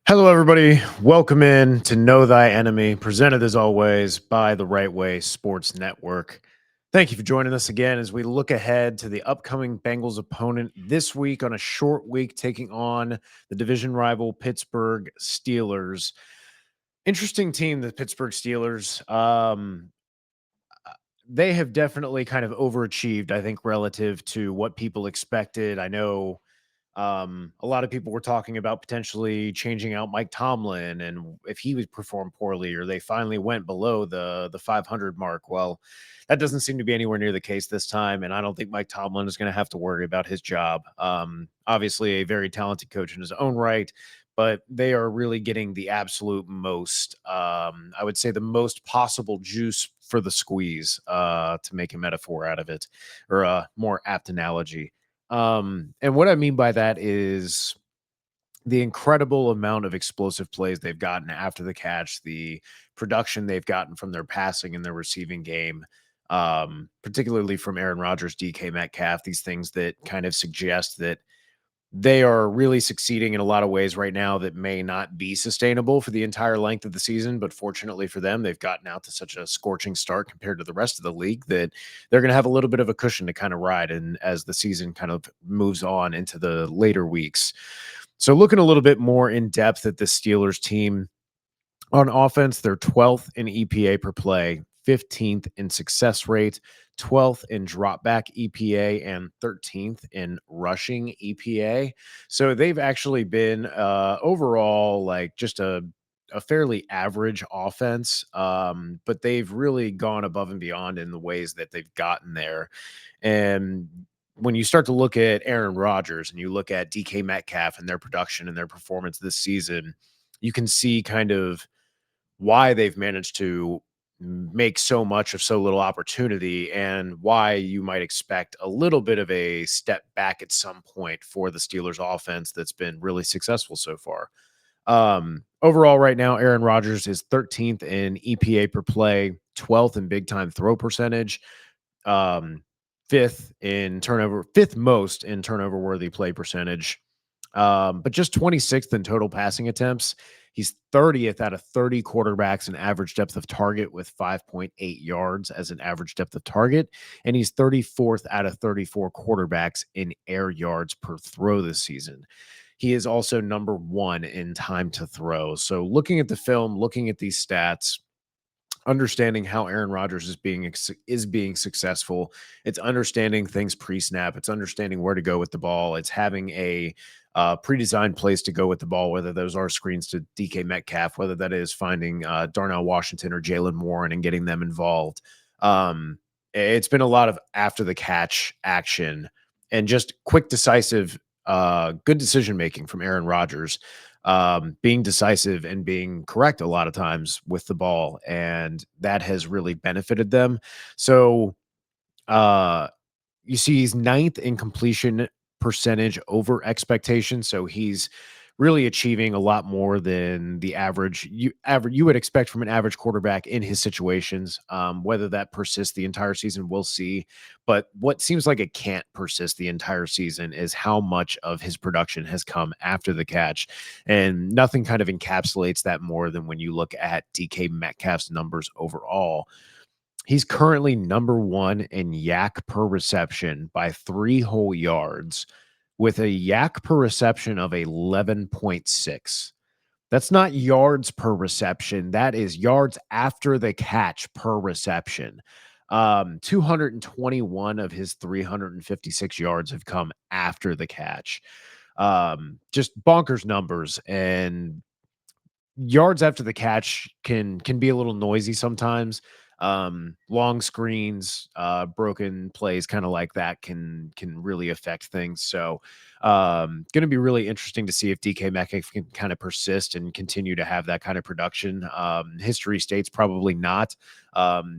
Hello, everybody. Welcome in to Know Thy Enemy, presented as always by the Right Way Sports Network. Thank you for joining us again as we look ahead to the upcoming Bengals opponent this week on a short week, taking on the division rival Pittsburgh Steelers. Interesting team, the Pittsburgh Steelers. They have definitely kind of overachieved, I think, relative to what people expected. I know a lot of people were talking about potentially changing out Mike Tomlin and if he would perform poorly, or they finally went below the 500 mark. Well, that doesn't seem to be anywhere near the case this time, and I don't think Mike Tomlin is going to have to worry about his job. Obviously, a very talented coach in his own right, but they are really getting the absolute most, I would say, the most possible juice for the squeeze, to make a metaphor out of it, or a more apt analogy. And what I mean by that is the incredible amount of explosive plays they've gotten after the catch, the production they've gotten from their passing and their receiving game, particularly from Aaron Rodgers, DK Metcalf, these things that kind of suggest that they are really succeeding in a lot of ways right now that may not be sustainable for the entire length of the season. But fortunately for them, they've gotten out to such a scorching start compared to the rest of the league that they're going to have a little bit of a cushion to kind of ride. And as the season kind of moves on into the later weeks. So looking a little bit more in depth at the Steelers team, on offense, they're 12th in EPA per play, 15th in success rate, 12th in dropback EPA, and 13th in rushing EPA. So they've actually been overall like just a fairly average offense, but they've really gone above and beyond in the ways that they've gotten there. And when you start to look at Aaron Rodgers and you look at DK Metcalf and their production and their performance this season, you can see kind of why they've managed to make so much of so little opportunity, and why you might expect a little bit of a step back at some point for the Steelers offense that's been really successful so far. Overall, right now, Aaron Rodgers is 13th in EPA per play, 12th in big time throw percentage, um, fifth most in turnover worthy play percentage, but just 26th in total passing attempts. He's 30th out of 30 quarterbacks in average depth of target with 5.8 yards as an average depth of target. And he's 34th out of 34 quarterbacks in air yards per throw this season. He is also number one in time to throw. So looking at the film, looking at these stats, understanding how Aaron Rodgers is being successful. It's understanding things pre-snap. It's understanding where to go with the ball. It's having a pre-designed place to go with the ball, whether those are screens to DK Metcalf, whether that is finding Darnell Washington or Jalen Warren and getting them involved. It's been a lot of after the catch action and just quick, decisive, good decision making from Aaron Rodgers, being decisive and being correct a lot of times with the ball, and that has really benefited them. So you see he's ninth in completion percentage over expectation. So he's really achieving a lot more than the average you would expect from an average quarterback in his situations. Whether that persists the entire season, we'll see. But what seems like it can't persist the entire season is how much of his production has come after the catch. And nothing kind of encapsulates that more than when you look at DK Metcalf's numbers overall. He's currently number one in yak per reception by 3 whole yards, with a yak per reception of 11.6. That's not yards per reception. That is yards after the catch per reception. 221 of his 356 yards have come after the catch. Just bonkers numbers. And yards after the catch can be a little noisy sometimes. Long screens, broken plays, kind of like that can really affect things. So going to be really interesting to see if DK Metcalf can kind of persist and continue to have that kind of production. History states probably not.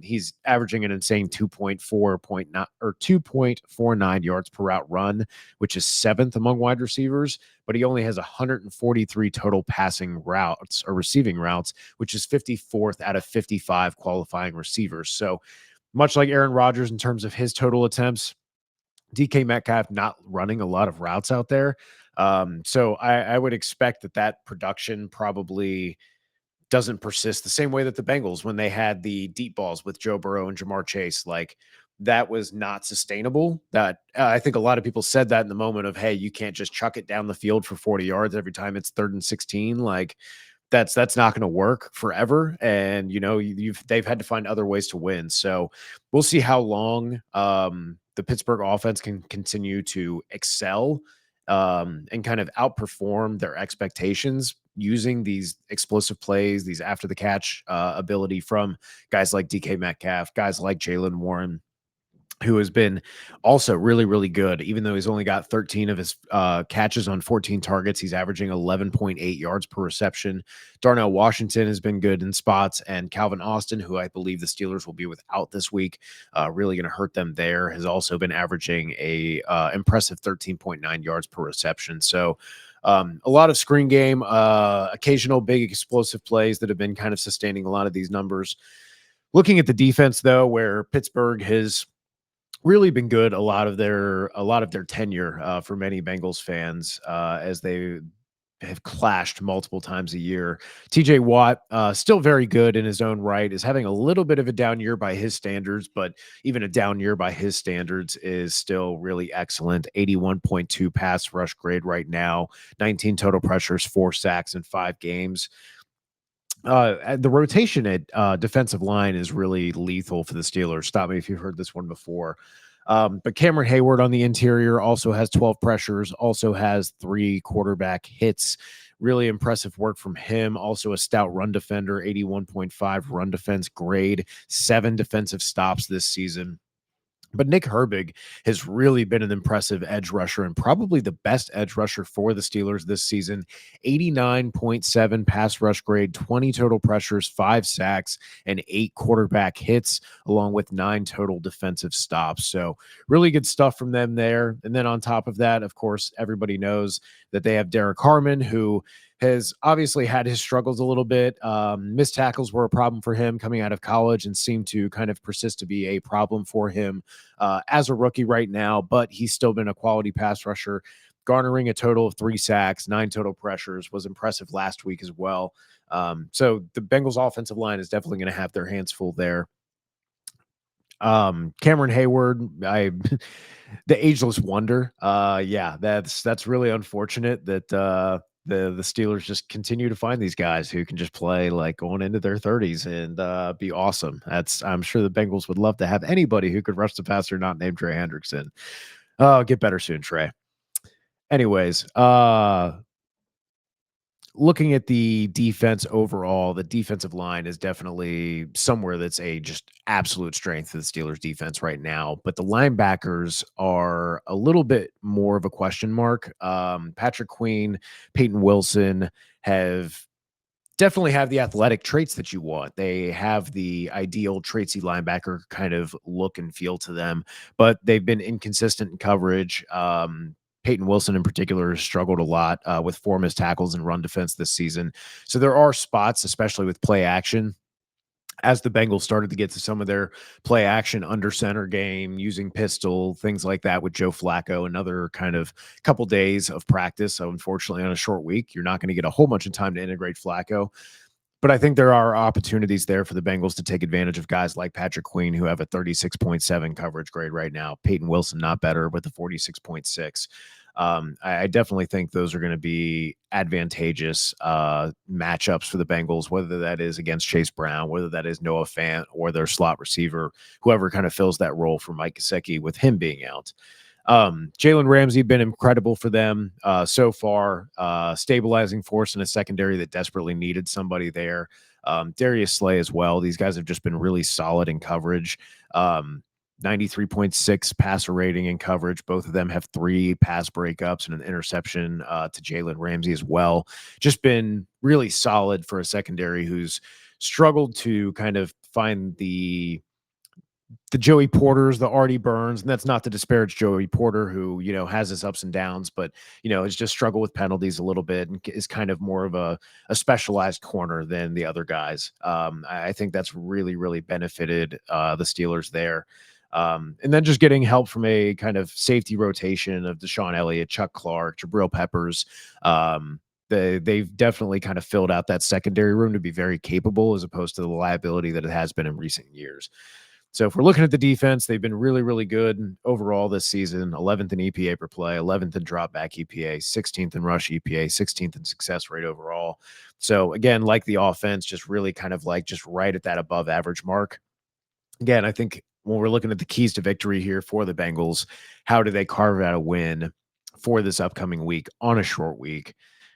He's averaging an insane 2.49 yards per route run, which is seventh among wide receivers, but he only has 143 total passing routes or receiving routes, which is 54th out of 55 qualifying receivers. So much like Aaron Rodgers in terms of his total attempts, DK Metcalf not running a lot of routes out there. So I would expect that production probably doesn't persist the same way that the Bengals, when they had the deep balls with Joe Burrow and Jamar Chase, like that was not sustainable. That I think a lot of people said that in the moment of, hey, you can't just chuck it down the field for 40 yards every time it's 3rd and 16. Like that's not going to work forever. And they've had to find other ways to win. So we'll see how long the Pittsburgh offense can continue to excel and kind of outperform their expectations using these explosive plays, these after the catch ability from guys like DK Metcalf, guys like Jalen Warren, who has been also really, really good. Even though he's only got 13 of his catches on 14 targets, he's averaging 11.8 yards per reception. Darnell Washington has been good in spots, and Calvin Austin, who I believe the Steelers will be without this week, really going to hurt them there, has also been averaging a impressive 13.9 yards per reception. So a lot of screen game, occasional big explosive plays that have been kind of sustaining a lot of these numbers. Looking at the defense, though, where Pittsburgh has really been good a lot of their tenure for many Bengals fans as they have clashed multiple times a year. TJ Watt, still very good in his own right, is having a little bit of a down year by his standards, but even a down year by his standards is still really excellent. 81.2 pass rush grade right now, 19 total pressures, 4 sacks in 5 games. The rotation at defensive line is really lethal for the Steelers. Stop me if you've heard this one before. But Cameron Hayward on the interior also has 12 pressures, also has 3 quarterback hits. Really impressive work from him. Also a stout run defender, 81.5 run defense grade, 7 defensive stops this season. But Nick Herbig has really been an impressive edge rusher and probably the best edge rusher for the Steelers this season. 89.7 pass rush grade, 20 total pressures, 5 sacks, and 8 quarterback hits, along with 9 total defensive stops. So really good stuff from them there. And then on top of that, of course, everybody knows that they have Derek Harmon, who has obviously had his struggles a little bit. Missed tackles were a problem for him coming out of college and seem to kind of persist to be a problem for him as a rookie right now, but he's still been a quality pass rusher, garnering a total of 3 sacks, 9 total pressures, was impressive last week as well. So the Bengals offensive line is definitely going to have their hands full there. Cameron Hayward, the ageless wonder. Yeah, that's really unfortunate that the Steelers just continue to find these guys who can just play like going into their 30s and be awesome. I'm sure the Bengals would love to have anybody who could rush the passer not named Trey Hendrickson. Oh, get better soon, Trey. Anyways, looking at the defense overall, the defensive line is definitely somewhere that's a just absolute strength for the Steelers defense right now. But the linebackers are a little bit more of a question mark. Patrick Queen, Peyton Wilson definitely have the athletic traits that you want. They have the ideal traitsy linebacker kind of look and feel to them, but they've been inconsistent in coverage. Peyton Wilson in particular has struggled a lot with 4 missed tackles and run defense this season. So there are spots, especially with play action, as the Bengals started to get to some of their play action under center game, using pistol, things like that with Joe Flacco, another kind of couple days of practice. So unfortunately, on a short week, you're not going to get a whole bunch of time to integrate Flacco. But I think there are opportunities there for the Bengals to take advantage of guys like Patrick Queen, who have a 36.7 coverage grade right now. Peyton Wilson, not better, with a 46.6. I definitely think those are going to be advantageous matchups for the Bengals, whether that is against Chase Brown, whether that is Noah Fant or their slot receiver, whoever kind of fills that role for Mike Gesicki with him being out. Jalen Ramsey been incredible for them so far, stabilizing force in a secondary that desperately needed somebody there. Darius Slay as well. These guys have just been really solid in coverage. 93.6 passer rating in coverage. Both of them have 3 pass breakups and an interception to Jalen Ramsey as well. Just been really solid for a secondary who's struggled to kind of find the Joey Porters, the Artie Burns, and that's not to disparage Joey Porter, who, has his ups and downs, but, has just struggled with penalties a little bit and is kind of more of a specialized corner than the other guys. I think that's really, really benefited the Steelers there. And then just getting help from a kind of safety rotation of Deshaun Elliott, Chuck Clark, Jabril Peppers. They've definitely kind of filled out that secondary room to be very capable as opposed to the liability that it has been in recent years. So if we're looking at the defense, they've been really, really good overall this season. 11th in EPA per play, 11th in drop back EPA, 16th in rush EPA, 16th in success rate overall. So again, like the offense, just really kind of like just right at that above average mark. Again, I think when we're looking at the keys to victory here for the Bengals, how do they carve out a win for this upcoming week on a short week?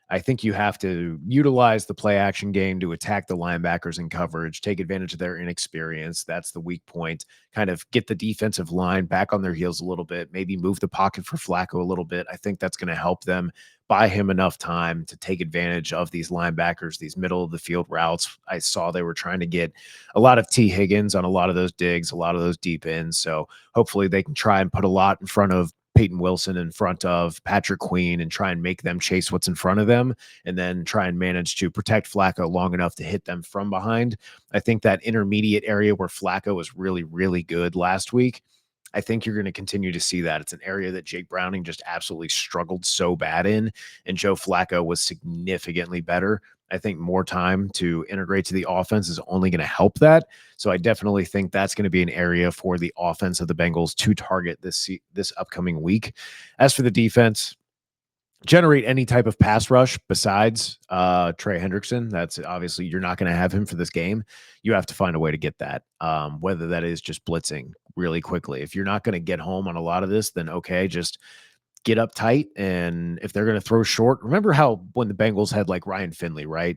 I think you have to utilize the play action game to attack the linebackers in coverage, take advantage of their inexperience. That's the weak point. Kind of get the defensive line back on their heels a little bit, maybe move the pocket for Flacco a little bit. I think that's going to help them buy him enough time to take advantage of these linebackers, these middle of the field routes. I saw they were trying to get a lot of T. Higgins on a lot of those digs, a lot of those deep ends. So hopefully they can try and put a lot in front of Peyton Wilson, in front of Patrick Queen, and try and make them chase what's in front of them, and then try and manage to protect Flacco long enough to hit them from behind. I think that intermediate area where Flacco was really, really good last week, I think you're going to continue to see that. It's an area that Jake Browning just absolutely struggled so bad in, and Joe Flacco was significantly better. I think more time to integrate to the offense is only going to help that. So I definitely think that's going to be an area for the offense of the Bengals to target this upcoming week. As for the defense, generate any type of pass rush besides Trey Hendrickson. That's obviously you're not going to have him for this game. You have to find a way to get that, whether that is just blitzing really quickly. If you're not going to get home on a lot of this, then okay, just get up tight. And if they're going to throw short, remember how when the Bengals had like Ryan Finley, right?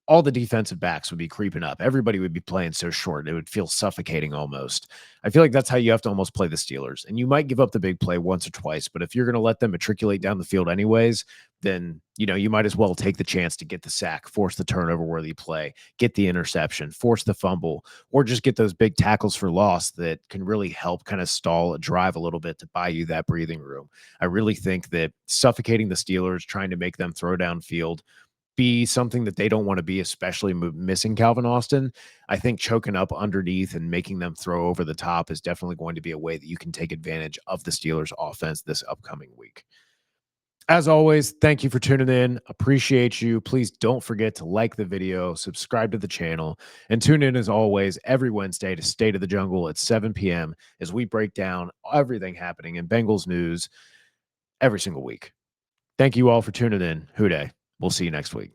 All the defensive backs would be creeping up. Everybody would be playing so short. It would feel suffocating almost. I feel like that's how you have to almost play the Steelers. And you might give up the big play once or twice, but if you're going to let them matriculate down the field anyways, then, you might as well take the chance to get the sack, force the turnover worthy play, get the interception, force the fumble, or just get those big tackles for loss that can really help kind of stall a drive a little bit to buy you that breathing room. I really think that suffocating the Steelers, trying to make them throw downfield, be something that they don't want to be, especially missing Calvin Austin. I think choking up underneath and making them throw over the top is definitely going to be a way that you can take advantage of the Steelers offense this upcoming week. As always, thank you for tuning in. Appreciate you. Please don't forget to like the video, subscribe to the channel, and tune in as always every Wednesday to State of the Jungle at 7 p.m. as we break down everything happening in Bengals news every single week. Thank you all for tuning in. Ҳوْدَيْ. We'll see you next week.